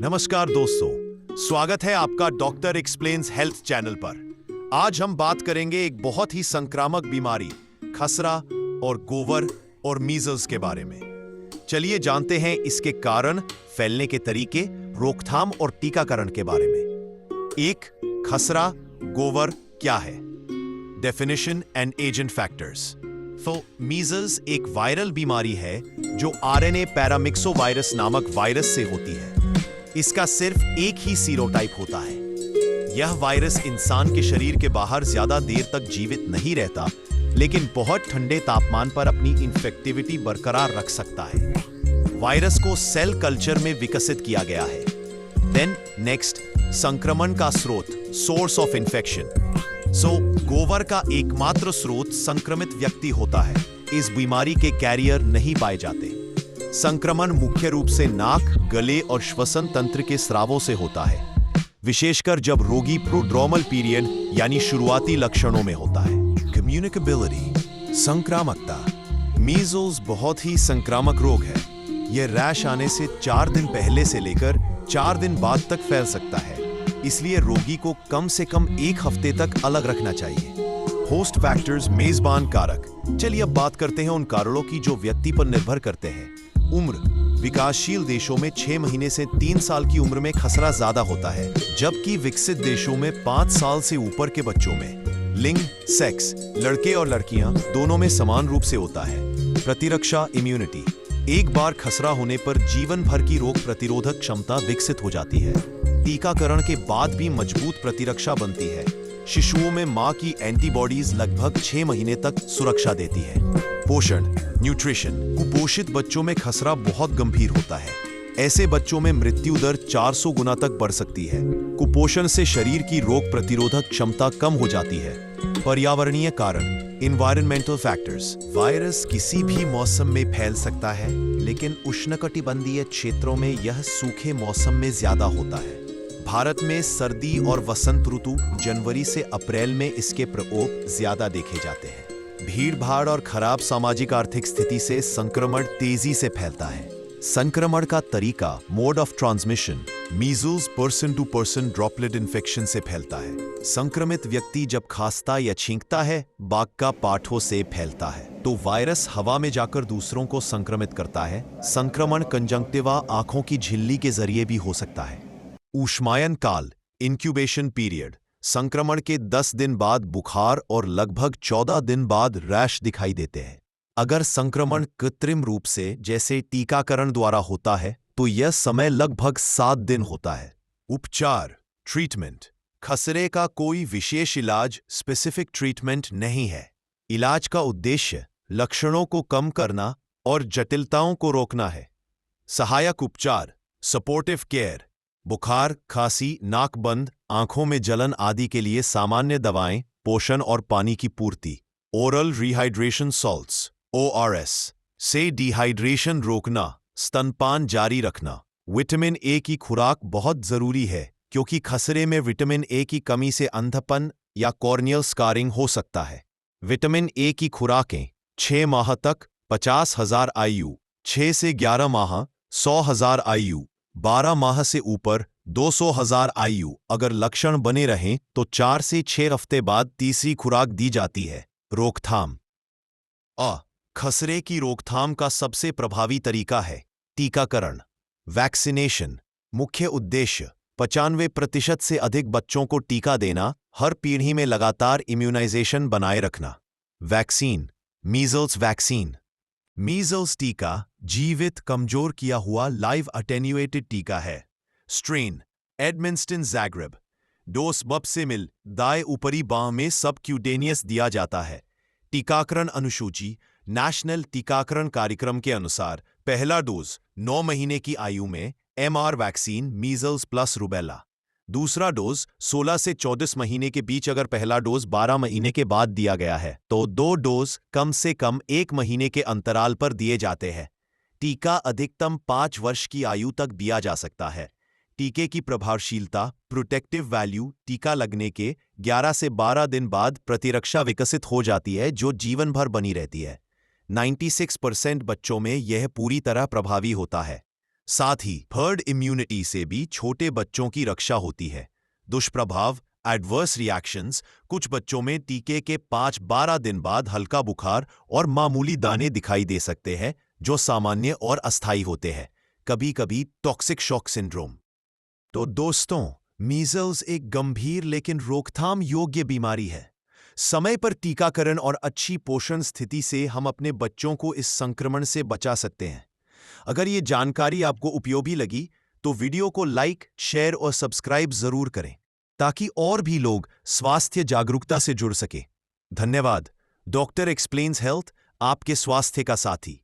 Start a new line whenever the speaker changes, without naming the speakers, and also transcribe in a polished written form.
नमस्कार दोस्तों, स्वागत है आपका डॉक्टर एक्सप्लेन्स हेल्थ चैनल पर। आज हम बात करेंगे एक बहुत ही संक्रामक बीमारी खसरा और गोवर और मीजल्स के बारे में। चलिए जानते हैं इसके कारण, फैलने के तरीके, रोकथाम और टीकाकरण के बारे में। एक, खसरा गोवर क्या है? Definition and agent factors. तो मीजल्स एक वायरल बीमारी है जो आरएनए पैरामिक्सोवायरस नामक वायरस से होती है। इसका सिर्फ एक ही सीरोटाइप होता है। यह वायरस इंसान के शरीर के बाहर ज्यादा देर तक जीवित नहीं रहता, लेकिन बहुत ठंडे तापमान पर अपनी इन्फेक्टिविटी बरकरार रख सकता है। वायरस को सेल कल्चर में विकसित किया गया है। देन नेक्स्ट, संक्रमण का स्रोत, सोर्स ऑफ इन्फेक्शन। गोवर का एकमात्र स्रोत संक्रमित व्यक्ति होता है। इस बीमारी के कैरियर नहीं पाए जाते। संक्रमण मुख्य रूप से नाक, गले और श्वसन तंत्र के स्रावों से होता है, विशेषकर जब रोगी प्रोड्रोमल पीरियड यानी शुरुआती लक्षणों में होता है। कम्युनिकेबिलिटी, संक्रामकता। मीजल्स बहुत ही संक्रामक रोग है। यह रैश आने से 4 दिन पहले से लेकर 4 दिन बाद तक फैल सकता है, इसलिए रोगी को कम से कम 1 हफ्ते तक अलग रखना चाहिए। होस्ट फैक्टर्स, मेजबान कारक। चलिए अब बात करते हैं उन कारणों की जो व्यक्ति पर निर्भर करते हैं। उम्र, विकासशील देशों में 6 महीने से 3 साल की उम्र में खसरा ज्यादा होता है, जबकि विकसित देशों में 5 साल से ऊपर के बच्चों में। लिंग, सेक्स, लड़के और लड़कियां दोनों में समान रूप से होता है। प्रतिरक्षा, इम्यूनिटी। एक बार खसरा होने पर जीवन भर की रोग प्रतिरोधक क्षमता विकसित हो जाती है। टीकाकरण के बाद भी मजबूत प्रतिरक्षा बनती है। शिशुओं में मां की एंटीबॉडीज लगभग 6 महीने तक सुरक्षा देती है। पोषण, न्यूट्रिशन। कुपोषित बच्चों में खसरा बहुत गंभीर होता है। ऐसे बच्चों में मृत्यु दर 400 गुना तक बढ़ सकती है। कुपोषण से शरीर की रोग प्रतिरोधक क्षमता कम हो जाती है। पर्यावरणीय कारण, एनवायरमेंटल फैक्टर्स। वायरस किसी भी मौसम में फैल सकता है, लेकिन उष्णकटिबंधीय क्षेत्रों में यह सूखे मौसम में ज्यादा होता है। भारत में सर्दी और वसंत ऋतु जनवरी से अप्रैल में इसके प्रकोप ज्यादा देखे जाते हैं। भीड़-भाड़ और खराब सामाजिक आर्थिक स्थिति से संक्रमण तेजी से फैलता है। संक्रमण का तरीका, mode of transmission, measles person to person droplet infection से फैलता है। संक्रमित व्यक्ति जब खांसता या छींकता है, बाघ का पाठों से फैलता है, तो वायरस हवा में जाकर दूसरों को संक्रमित करता है। संक्रमण कंजंक्टिवा, आंखों की झिल्ली के जरिए भी हो सकता है। ऊष्मायन काल, इंक्यूबेशन पीरियड। संक्रमण के 10 दिन बाद बुखार और लगभग 14 दिन बाद रैश दिखाई देते हैं। अगर संक्रमण कृत्रिम रूप से, जैसे टीकाकरण द्वारा होता है, तो यह समय लगभग 7 दिन होता है। उपचार, ट्रीटमेंट। खसरे का कोई विशेष इलाज, स्पेसिफिक ट्रीटमेंट नहीं है। इलाज का उद्देश्य लक्षणों को कम करना और जटिलताओं को रोकना है। सहायक उपचार, सपोर्टिव केयर। बुखार, खांसी, नाक बंद, आंखों में जलन आदि के लिए सामान्य दवाएं, पोषण और पानी की पूर्ति। ओरल रिहाइड्रेशन सॉल्ट्स, ORS, से डिहाइड्रेशन रोकना, स्तनपान जारी रखना। विटामिन ए की खुराक बहुत जरूरी है, क्योंकि खसरे में विटामिन ए की कमी से अंधपन या कॉर्नियल स्कारिंग हो सकता है। विटामिन ए की खुराकें 6 माह तक 50,000 IU, 6 से 11 माह 100,000 IU, 12 माह से ऊपर 200,000 IU। अगर लक्षण बने रहें तो 4 से 6 हफ्ते बाद तीसरी खुराक दी जाती है। रोकथाम। खसरे की रोकथाम का सबसे प्रभावी तरीका है टीकाकरण, वैक्सीनेशन। मुख्य उद्देश्य 95% से अधिक बच्चों को टीका देना, हर पीढ़ी में लगातार इम्यूनाइजेशन बनाए रखना। Vaccine, measles vaccine. मीजल्स टीका जीवित कमजोर किया हुआ लाइव अटेन्यूएटेड टीका है। स्ट्रेन, एडमिंस्टन ज़ैग्रेब। डोस बपसेमिल, दाएं ऊपरी बांह में सबक्यूटेनियस दिया जाता है। टीकाकरण अनुसूची, नेशनल टीकाकरण कार्यक्रम के अनुसार पहला डोज 9 महीने की आयु में MR vaccine, measles plus rubella. दूसरा डोज 16 से 24 महीने के बीच। अगर पहला डोज 12 महीने के बाद दिया गया है, तो 2 डोज कम से कम 1 महीने के अंतराल पर दिए जाते हैं। टीका अधिकतम 5 वर्ष की आयु तक दिया जा सकता है। टीके की प्रभावशीलता, प्रोटेक्टिव वैल्यू, टीका लगने के 11 से 12 दिन बाद प्रतिरक्षा विकसित हो जाती है, जो जीवन भर बनी रहती है। 96% बच्चों में यह पूरी तरह प्रभावी होता है। साथ ही हर्ड इम्यूनिटी से भी छोटे बच्चों की रक्षा होती है। दुष्प्रभाव एडवर्स रिएक्शंस, कुछ बच्चों में टीके के 5-12 दिन बाद हल्का बुखार और मामूली दाने दिखाई दे सकते हैं, जो सामान्य और अस्थायी होते हैं। कभी कभी टॉक्सिक शॉक सिंड्रोम। तो दोस्तों, मीजल्स एक गंभीर लेकिन रोकथाम योग्य बीमारी है। समय पर टीकाकरण और अच्छी पोषण स्थिति से हम अपने बच्चों को इस संक्रमण से बचा सकते हैं। अगर ये जानकारी आपको उपयोगी लगी तो वीडियो को लाइक, शेयर और सब्सक्राइब जरूर करें, ताकि और भी लोग स्वास्थ्य जागरूकता से जुड़ सके। धन्यवाद। डॉक्टर एक्सप्लेन्स हेल्थ, आपके स्वास्थ्य का साथी।